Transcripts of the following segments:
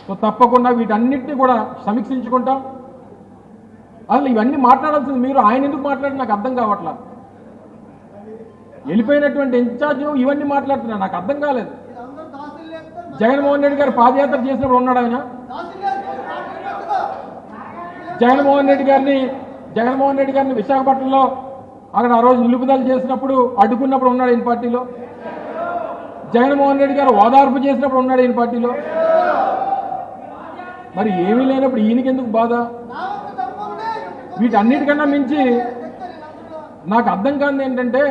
So తప్పకుండా వీటన్నిటిని కూడా సమీక్షించుకుంటాం. అసలు ఇవన్నీ మాట్లాడాల్సింది మీరు, ఆయన ఎందుకు మాట్లాడి నాకు అర్థం కావట్లా. వెళ్ళిపోయినటువంటి ఇన్ఛార్జ్ ఇవన్నీ మాట్లాడుతున్నా, నాకు అర్థం కాలేదు. జగన్మోహన్ రెడ్డి గారు పాదయాత్ర చేసినప్పుడు ఉన్నాడు ఆయన. జగన్మోహన్ రెడ్డి గారిని విశాఖపట్నంలో అక్కడ ఆ రోజు నిలుపుదల చేసినప్పుడు అడ్డుకున్నప్పుడు ఉన్నాడు ఈయన పార్టీలో. జగన్మోహన్ రెడ్డి గారు ఓదార్పు చేసినప్పుడు ఉన్నాడు ఈయన పార్టీలో. మరి ఏమీ లేనప్పుడు ఈయనకి ఎందుకు బాధ? వీటన్నిటికన్నా మించి నాకు అర్థం కానిది ఏంటంటే,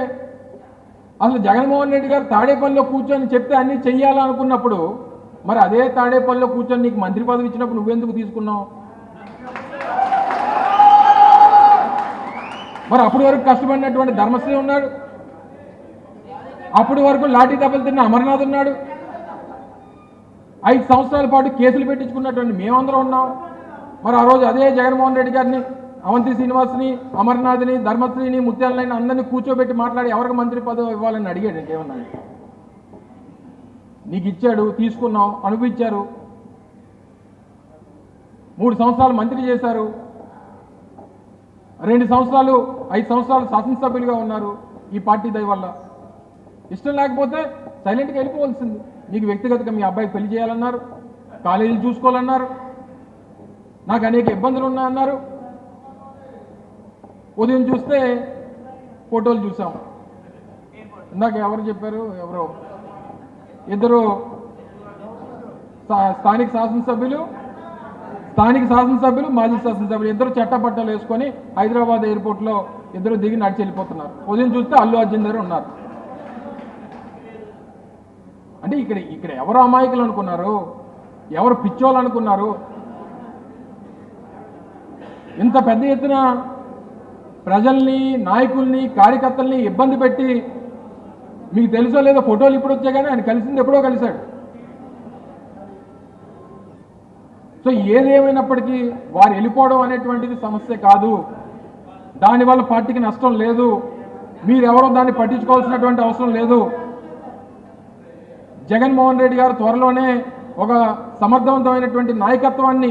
అసలు జగన్మోహన్ రెడ్డి గారు తాడేపల్లిలో కూర్చొని చెప్తే అన్నీ చెయ్యాలనుకున్నప్పుడు మరి అదే తాడేపల్లిలో కూర్చొని నీకు మంత్రి పదవి ఇచ్చినప్పుడు నువ్వెందుకు తీసుకున్నావు? మరి అప్పటి వరకు కష్టపడినటువంటి ధర్మశ్రీ ఉన్నాడు, అప్పటి వరకు లాఠీ దెబ్బలు తిన్న అమర్నాథ్ ఉన్నాడు, 5 సంవత్సరాల పాటు కేసులు పెట్టించుకున్నటువంటి మేమందరం ఉన్నాం. మరి ఆ రోజు అదే జగన్మోహన్ రెడ్డి గారిని, అవంతి శ్రీనివాస్ని, అమర్నాథ్ని, ధర్మశ్రీని, ముత్యాలని అందరినీ కూర్చోబెట్టి మాట్లాడి ఎవరికి మంత్రి పదవి ఇవ్వాలని అడిగాడు. ఇంకేమన్నా నీకు ఇచ్చాడు, తీసుకున్నావు, అనుభవించారు, 3 సంవత్సరాలు మంత్రి చేశారు, 5 సంవత్సరాలు శాసనసభ్యులుగా ఉన్నారు. ఈ పార్టీ దయ వల్ల ఇష్టం లేకపోతే సైలెంట్గా వెళ్ళిపోవాల్సింది. మీకు వ్యక్తిగతంగా మీ అబ్బాయికి పెళ్లి చేయాలన్నారు, కాలేజీలు చూసుకోవాలన్నారు, నాకు అనేక ఇబ్బందులు ఉన్నాయన్నారు. ఉదయం చూస్తే ఫోటోలు చూసాం. ఇందాక ఎవరు చెప్పారు, ఎవరో ఇద్దరు స్థానిక శాసనసభ్యులు, మాజీ శాసనసభ్యులు ఇద్దరు చట్టపట్టాలు వేసుకొని హైదరాబాద్ ఎయిర్పోర్ట్లో ఇద్దరు దిగి నడిచి వెళ్ళిపోతున్నారు. ఉదయం చూస్తే అల్లు అర్జున్ గారు ఉన్నారు. అంటే ఇక్కడ ఎవరు అమాయకులు అనుకున్నారు, ఎవరు పిచ్చోళ్ళు అనుకున్నారు? ఇంత పెద్ద ఎత్తున ప్రజల్ని, నాయకుల్ని, కార్యకర్తల్ని ఇబ్బంది పెట్టి, మీకు తెలుసో లేదో ఫోటోలు ఇప్పుడు వచ్చాయి కానీ ఆయన కలిసింది ఎప్పుడో కలిశాడు. సో ఏదేమైనప్పటికీ వారు వెళ్ళిపోవడం అనేటువంటిది సమస్య కాదు, దానివల్ల పార్టీకి నష్టం లేదు, మీరెవరో దాన్ని పట్టించుకోవాల్సినటువంటి అవసరం లేదు. జగన్మోహన్ రెడ్డి గారు త్వరలోనే ఒక సమర్థవంతమైనటువంటి నాయకత్వాన్ని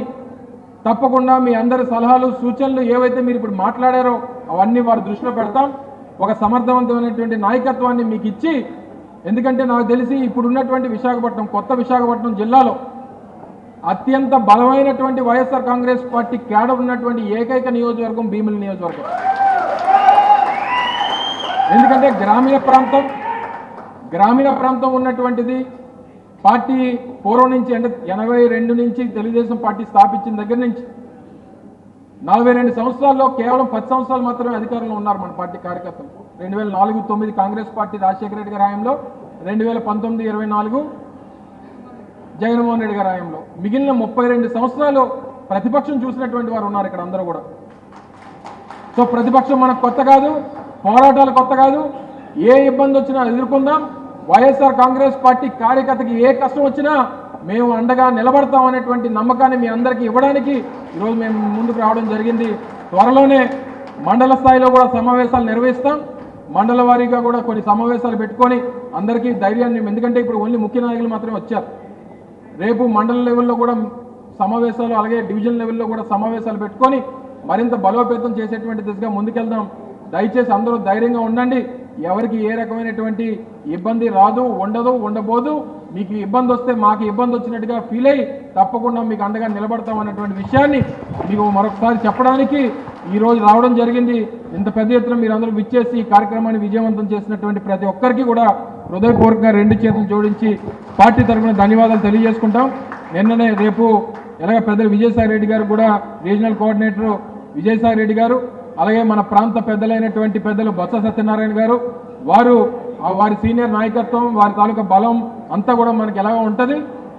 తప్పకుండా మీ అందరి సలహాలు, సూచనలు ఏవైతే మీరు ఇప్పుడు మాట్లాడారో అవన్నీ వారి దృష్టిలో పెడతాం. ఒక సమర్థవంతమైనటువంటి నాయకత్వాన్ని మీకు ఇచ్చి, ఎందుకంటే నాకు తెలిసి ఇప్పుడున్నటువంటి విశాఖపట్నం, కొత్త విశాఖపట్నం జిల్లాలో అత్యంత బలమైనటువంటి వైఎస్ఆర్ కాంగ్రెస్ పార్టీ క్యాడర్ ఉన్నటువంటి ఏకైక నియోజకవర్గం భీమిలి నియోజకవర్గం. ఎందుకంటే గ్రామీణ ప్రాంతం ఉన్నటువంటిది. పార్టీ పూర్వం నుంచి అంటే 82 నుంచి తెలుగుదేశం పార్టీ స్థాపించిన దగ్గర నుంచి 42 సంవత్సరాల్లో కేవలం 10 సంవత్సరాలు మాత్రమే అధికారంలో ఉన్నారు మన పార్టీ కార్యకర్తలు. 2004-9 కాంగ్రెస్ పార్టీ రాజశేఖర రెడ్డి గారి హయాంలో, 2019-24 జగన్మోహన్ రెడ్డి గారి హయాంలో, మిగిలిన 32 సంవత్సరాలు ప్రతిపక్షం చూసినటువంటి వారు ఉన్నారు ఇక్కడ అందరూ కూడా. సో ప్రతిపక్షం మనకు కొత్త కాదు, పోరాటాలు కొత్త కాదు. ఏ ఇబ్బంది వచ్చినా ఎదుర్కొందాం. వైఎస్ఆర్ కాంగ్రెస్ పార్టీ కార్యకర్తకి ఏ కష్టం వచ్చినా మేము అండగా నిలబడతాం అనేటువంటి నమ్మకాన్ని మీ అందరికీ ఇవ్వడానికి ఈరోజు మేము ముందుకు రావడం జరిగింది. త్వరలోనే మండల స్థాయిలో కూడా సమావేశాలు నిర్వహిస్తాం. మండల వారీగా కూడా కొన్ని సమావేశాలు పెట్టుకొని అందరికీ ధైర్యాన్ని, ఎందుకంటే ఇప్పుడు ఓన్లీ ముఖ్య నాయకులు మాత్రమే వచ్చారు. రేపు మండల లెవెల్లో కూడా సమావేశాలు, అలాగే డివిజన్ లెవెల్లో కూడా సమావేశాలు పెట్టుకొని మరింత బలోపేతం చేసేటువంటి దిశగా ముందుకెళ్దాం. దయచేసి అందరూ ధైర్యంగా ఉండండి. ఎవరికి ఏ రకమైనటువంటి ఇబ్బంది రాదు, ఉండదు, ఉండబోదు. మీకు ఇబ్బంది వస్తే మాకు ఇబ్బంది వచ్చినట్టుగా ఫీల్ అయ్యి తప్పకుండా మీకు అండగా నిలబడతాం అన్నటువంటి విషయాన్ని మీకు మరొకసారి చెప్పడానికి ఈరోజు రావడం జరిగింది. ఇంత పెద్ద ఎత్తున మీరందరూ విచ్చేసి ఈ కార్యక్రమాన్ని విజయవంతం చేసినటువంటి ప్రతి ఒక్కరికి కూడా హృదయపూర్వకంగా 2 చేతులు జోడించి పార్టీ తరఫున ధన్యవాదాలు తెలియజేసుకుంటాం. నిన్ననే రేపు ఎలాగ పెద్దలు విజయసాయి రెడ్డి గారు కూడా, రీజనల్ కోఆర్డినేటర్ విజయసాయి రెడ్డి గారు, అలాగే మన ప్రాంత పెద్దలైనటువంటి పెద్దలు బొత్స సత్యనారాయణ గారు, వారి సీనియర్ నాయకత్వం, వారి తాలూకా బలం అంతా కూడా మనకి ఎలాగ ఉంటుంది.